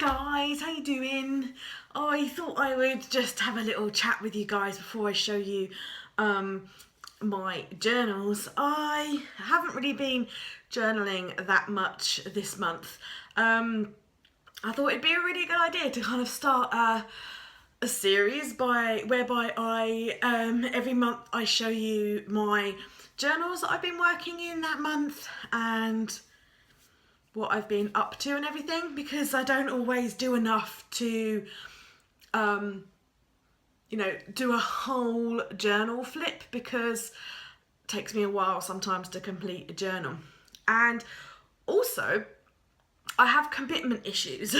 guys, how you doing? I thought I would just have a little chat with you guys before I show you my journals. I haven't really been journaling that much this month. I thought it'd be a really good idea to kind of start a series whereby I every month I show you my journals that I've been working in that month and what I've been up to and everything, because I don't always do enough to do a whole journal flip, because it takes me a while sometimes to complete a journal. And also I have commitment issues.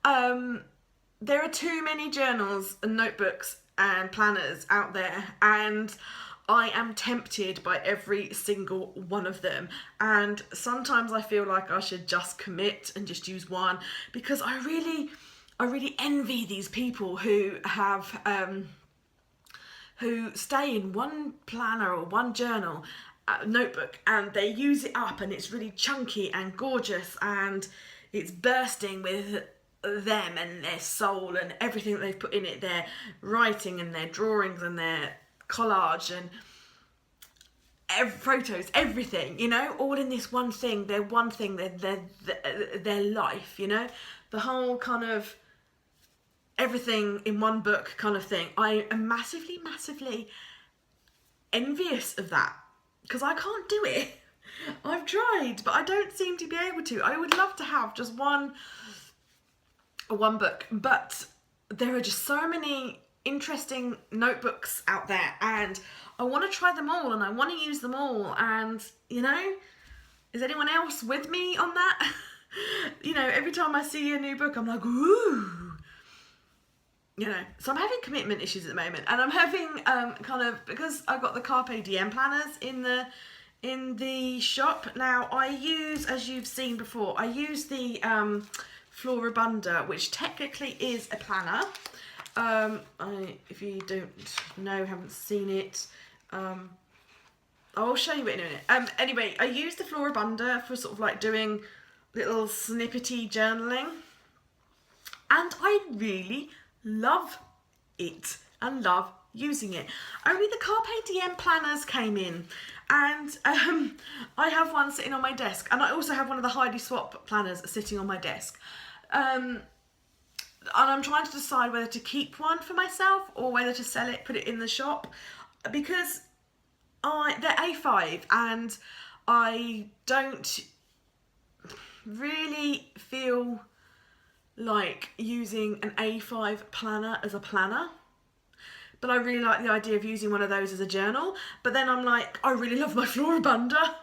There are too many journals and notebooks and planners out there, and I am tempted by every single one of them, and sometimes I feel like I should just commit and just use one, because I really envy these people who have who stay in one planner or one journal notebook and they use it up and it's really chunky and gorgeous and it's bursting with them and their soul and everything that they've put in it, their writing and their drawings and their collage and photos, everything, all in this one thing. They're one thing, their life, the whole kind of everything in one book kind of thing. I am massively envious of that, because I can't do it. I've tried, but I don't seem to be able to. I would love to have just one book, but there are just so many interesting notebooks out there and I want to try them all and I want to use them all, and is anyone else with me on that? Every time I see a new book I'm like, ooh, so I'm having commitment issues at the moment, and I'm having because I've got the Carpe Diem planners in the shop now. I use, as you've seen before, I use the Flora Bundler, which technically is a planner. If you don't know, haven't seen it, I'll show you it in a minute. Anyway, I use the Flora Bundler for sort of like doing little snippety journaling, and I really love it and love using it. Only the Carpe Diem planners came in, and I have one sitting on my desk, and I also have one of the Heidi Swap planners sitting on my desk. And I'm trying to decide whether to keep one for myself or whether to sell it, put it in the shop, because they're A5 and I don't really feel like using an A5 planner as a planner, but I really like the idea of using one of those as a journal. But then I'm like, I really love my Flora Bundler.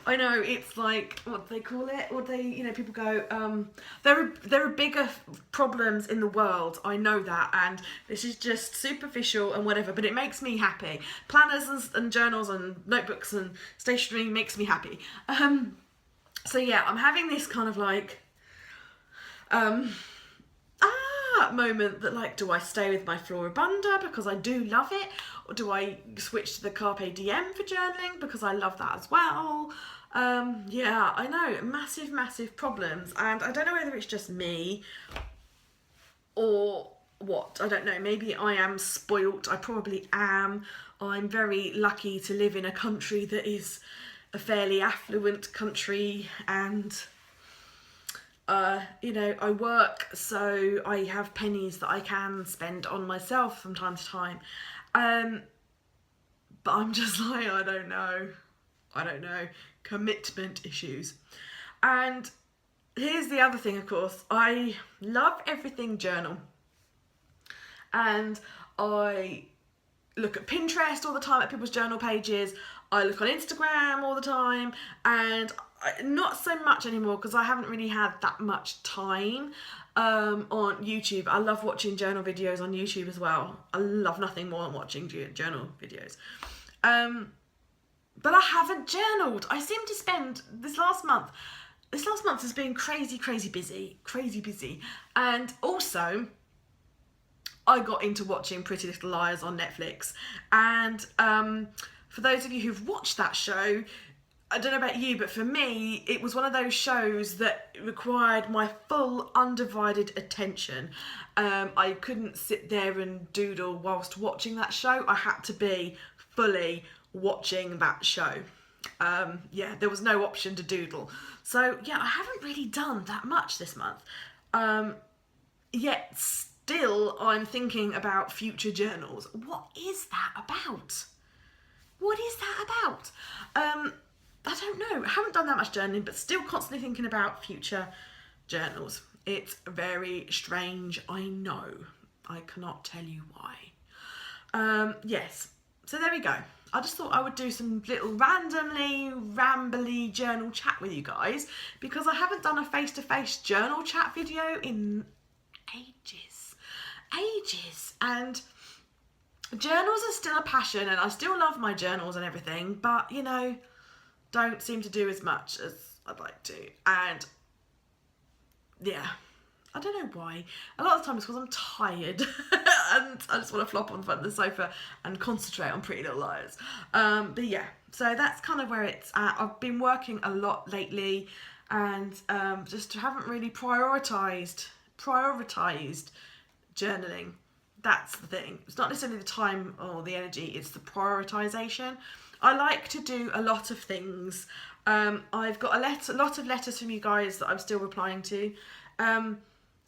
I know, it's like, what do they call it? Or people go, there are bigger problems in the world. I know that, and this is just superficial and whatever, but it makes me happy. Planners and journals and notebooks and stationery makes me happy. So yeah, I'm having this kind of like, moment that like, do I stay with my Flora Bundler because I do love it, or do I switch to the Carpe Diem for journaling because I love that as well? Yeah, I know, massive problems, and I don't know whether it's just me or what. I don't know, maybe I am spoilt. I probably am. I'm very lucky to live in a country that is a fairly affluent country, and I work, so I have pennies that I can spend on myself from time to time. But I'm just like, I don't know. Commitment issues. And here's the other thing, of course. I love everything journal. And I look at Pinterest all the time at people's journal pages. I look on Instagram all the time, and not so much anymore because I haven't really had that much time on YouTube. I love watching journal videos on YouTube as well. I love nothing more than watching journal videos. But I haven't journaled. I seem to spend this last month has been crazy busy. And also, I got into watching Pretty Little Liars on Netflix. And for those of you who've watched that show, I don't know about you, but for me, it was one of those shows that required my full undivided attention. I couldn't sit there and doodle whilst watching that show. I had to be fully watching that show. Yeah, there was no option to doodle. So yeah, I haven't really done that much this month. Yet still, I'm thinking about future journals. What is that about? What is that about? I don't know. I haven't done that much journaling, but still constantly thinking about future journals. It's very strange, I know. I cannot tell you why. Yes, so there we go. I just thought I would do some little randomly rambly journal chat with you guys, because I haven't done a face-to-face journal chat video in ages. And journals are still a passion, and I still love my journals and everything, but you know, don't seem to do as much as I'd like to. And yeah, I don't know why. A lot of the time it's because I'm tired and I just want to flop on the front of the sofa and concentrate on Pretty Little Liars. But yeah, so that's kind of where it's at. I've been working a lot lately, and just haven't really prioritised journaling. That's the thing. It's not necessarily the time or the energy, it's the prioritisation. I like to do a lot of things. I've got a lot of letters from you guys that I'm still replying to. And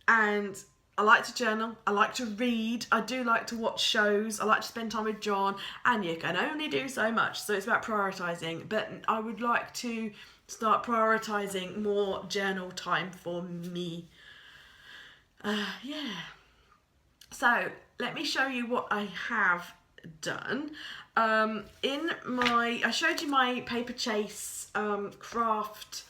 I like to journal. I like to read. I do like to watch shows. I like to spend time with John. And you can only do so much. So it's about prioritising. But I would like to start prioritising more journal time for me. Yeah. So let me show you what I have done. I showed you my Paper Chase craft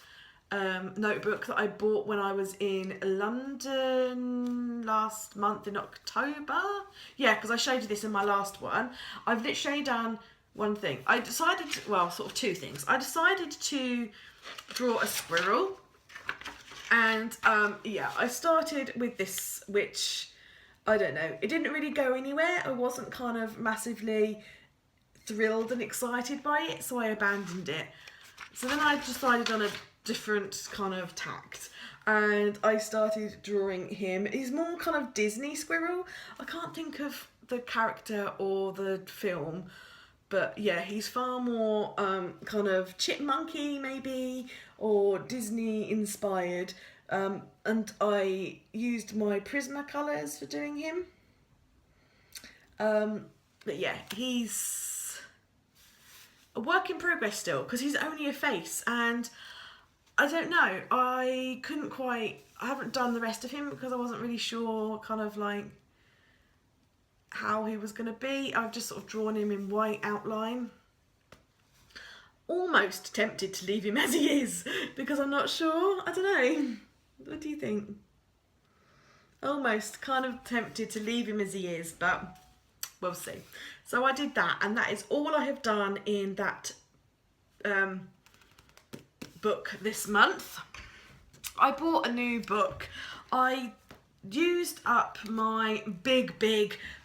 notebook that I bought when I was in London last month in October. Yeah, because I showed you this in my last one. I've literally done one thing. Well, sort of two things. I decided to draw a squirrel, and yeah, I started with this, which I don't know, it didn't really go anywhere. I wasn't kind of massively thrilled and excited by it, so I abandoned it. So then I decided on a different kind of tact, and I started drawing him. He's more kind of Disney squirrel. I can't think of the character or the film, but yeah, he's far more kind of chipmunky maybe, or Disney inspired. And I used my Prismacolors for doing him. But yeah, he's a work in progress still, because he's only a face, and I don't know, I haven't done the rest of him because I wasn't really sure kind of like how he was going to be. I've just sort of drawn him in white outline. Almost tempted to leave him as he is, because I'm not sure. I don't know. What do you think? Almost kind of tempted to leave him as he is, but we'll see. So I did that, and that is all I have done in that book this month. I bought a new book. I used up my big,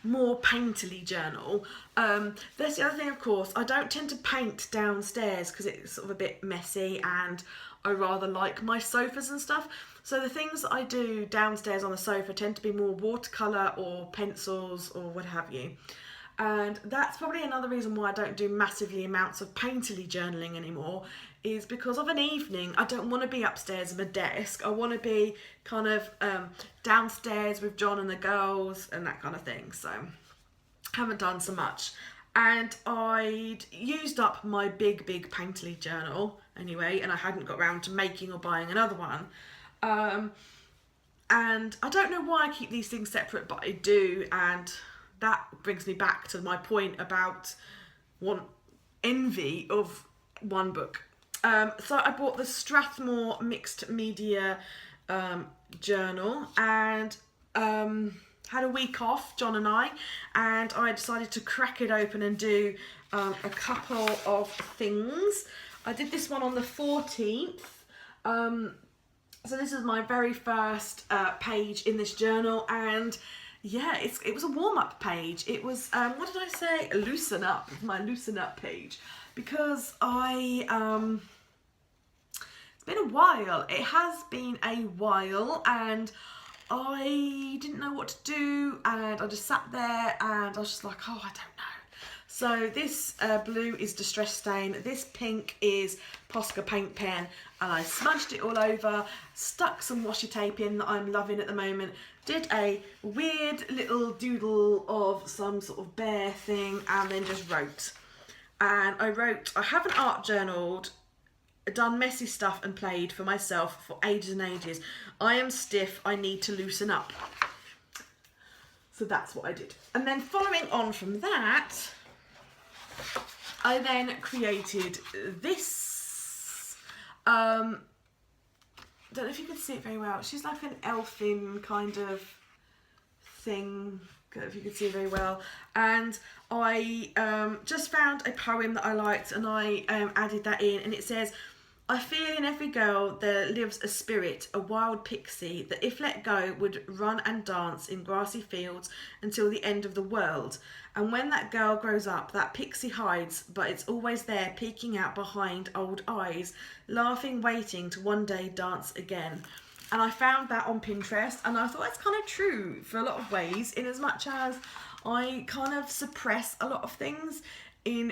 more painterly journal. That's the other thing, of course. I don't tend to paint downstairs because it's sort of a bit messy, and I rather like my sofas and stuff. So the things that I do downstairs on the sofa tend to be more watercolour or pencils or what have you. And that's probably another reason why I don't do massively amounts of painterly journaling anymore, is because of an evening. I don't want to be upstairs at my desk. I want to be kind of downstairs with John and the girls and that kind of thing. So haven't done so much. And I'd used up my big painterly journal anyway, and I hadn't got around to making or buying another one. And I don't know why I keep these things separate, but I do, and that brings me back to my point about envy of one book. So I bought the Strathmore Mixed Media journal, and had a week off, John and I decided to crack it open and do a couple of things. I did this one on the 14th. So this is my very first page in this journal, and yeah, it was a warm-up page. It was, what did I say? Loosen up, my loosen up page, because I been a while. It has been a while, and I didn't know what to do, and I just sat there and I was just like, oh, I don't know. So this blue is Distress Stain, this pink is Posca Paint Pen, and I smudged it all over, stuck some washi tape in that I'm loving at the moment, did a weird little doodle of some sort of bear thing, and then just wrote. And I haven't art journaled, done messy stuff and played for myself for ages and ages. I am stiff, I need to loosen up. So that's what I did. And then following on from that, I then created this. Don't know if you can see it very well. She's like an elfin kind of thing. Don't know if you can see it very well. And I just found a poem that I liked, and I added that in, and it says, I feel in every girl there lives a spirit, a wild pixie, that if let go would run and dance in grassy fields until the end of the world. And when that girl grows up, that pixie hides, but it's always there peeking out behind old eyes, laughing, waiting to one day dance again. And I found that on Pinterest, and I thought it's kind of true for a lot of ways, in as much as I kind of suppress a lot of things in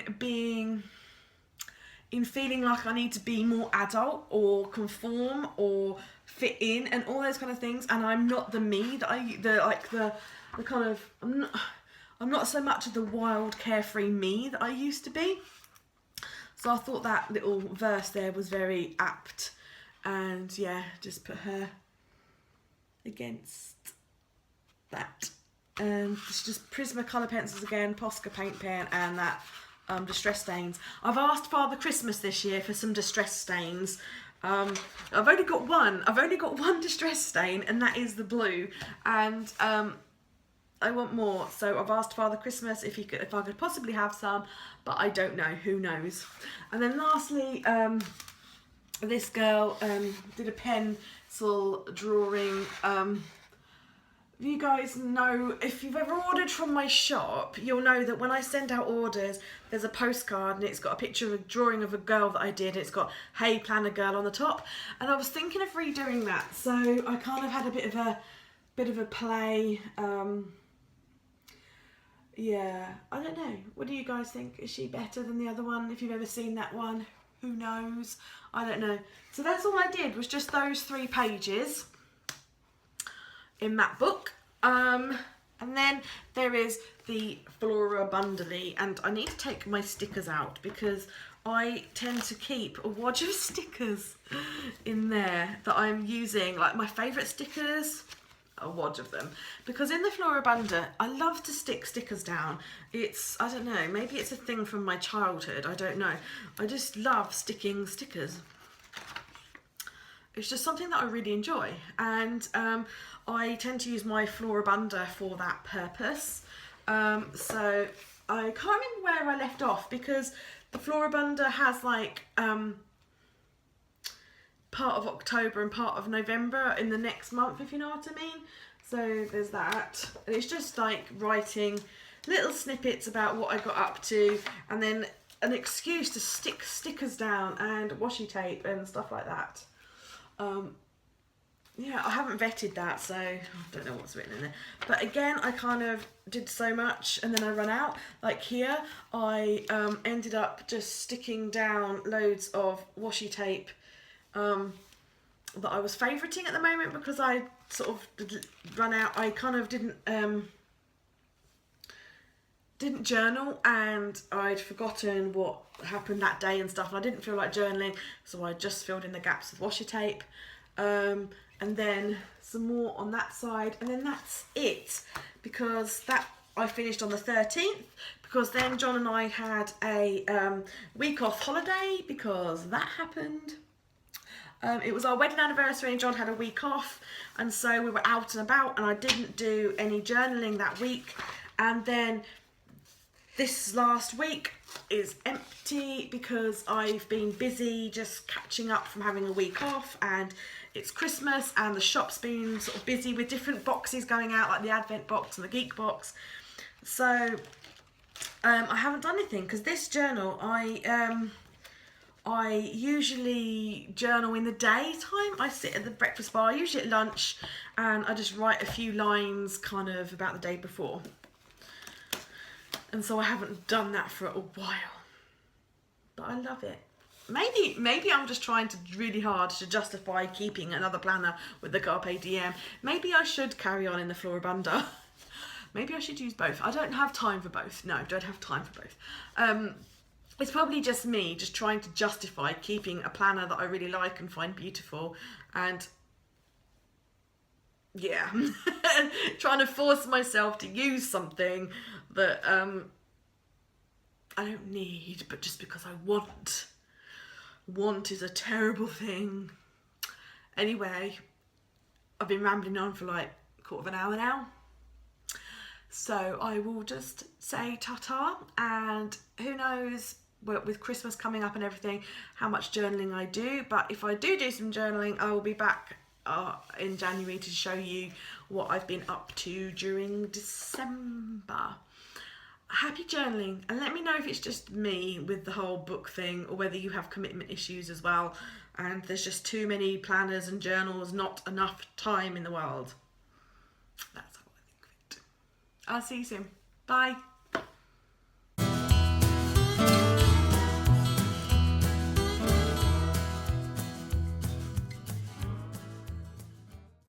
feeling like I need to be more adult or conform or fit in and all those kind of things, and I'm not the me that I'm not so much of the wild carefree me that I used to be. So I thought that little verse there was very apt, and yeah, just put her against that. And it's just Prismacolor pencils again, Posca Paint Pen, and that Distress Stains. I've asked Father Christmas this year for some Distress Stains. I've only got one Distress Stain, and that is the blue, and I want more, so I've asked Father Christmas if I could possibly have some, but I don't know, who knows. And then lastly, this girl did a pencil drawing. You guys know, if you've ever ordered from my shop, you'll know that when I send out orders, there's a postcard and it's got a picture of a drawing of a girl that I did. It's got Hey Planner Girl on the top, and I was thinking of redoing that, so I kind of had a bit of a play. Yeah, I don't know. What do you guys think? Is she better than the other one? If you've ever seen that one, who knows? I don't know. So that's all I did, was just those 3 pages in that book. And then there is the Flora Bundler, and I need to take my stickers out because I tend to keep a wad of stickers in there that I'm using, like my favourite stickers, a wad of them, because in the Flora Bundler I love to stick stickers down. It's, I don't know, maybe it's a thing from my childhood, I don't know. I just love sticking stickers. It's just something that I really enjoy, and I tend to use my Flora Bundler for that purpose. So I can't remember where I left off, because the Flora Bundler has like part of October and part of November in the next month, if you know what I mean. So there's that, and it's just like writing little snippets about what I got up to, and then an excuse to stick stickers down and washi tape and stuff like that. Yeah, I haven't vetted that, so I don't know what's written in there. But again, I kind of did so much and then I run out. Like here, I ended up just sticking down loads of washi tape that I was favouriting at the moment, because I sort of run out. I kind of didn't journal, and I'd forgotten what happened that day and stuff, and I didn't feel like journaling, so I just filled in the gaps with washi tape. And then some more on that side, and then that's it, because that I finished on the 13th, because then John and I had a week off holiday, because that happened. It was our wedding anniversary and John had a week off, and so we were out and about, and I didn't do any journaling that week. And then this last week is empty because I've been busy just catching up from having a week off, and it's Christmas and the shop's been sort of busy with different boxes going out, like the Advent box and the Geek box. So I haven't done anything, because this journal I usually journal in the daytime. I sit at the breakfast bar, usually at lunch, and I just write a few lines kind of about the day before. And so I haven't done that for a while, but I love it. Maybe I'm just trying to really hard to justify keeping another planner with the Carpe Diem. Maybe I should carry on in the Flora Bundler. Maybe I should use both. I don't have time for both. No, don't have time for both. It's probably just me just trying to justify keeping a planner that I really like and find beautiful, and yeah, trying to force myself to use something that I don't need, but just because I want. Want is a terrible thing. Anyway, I've been rambling on for like a quarter of an hour now. So I will just say ta-ta, and who knows, with Christmas coming up and everything, how much journaling I do. But if I do some journaling, I will be back in January to show you what I've been up to during December. Happy journaling, and let me know if it's just me with the whole book thing or whether you have commitment issues as well and there's just too many planners and journals, not enough time in the world. That's how I think of it. I'll see you soon. Bye.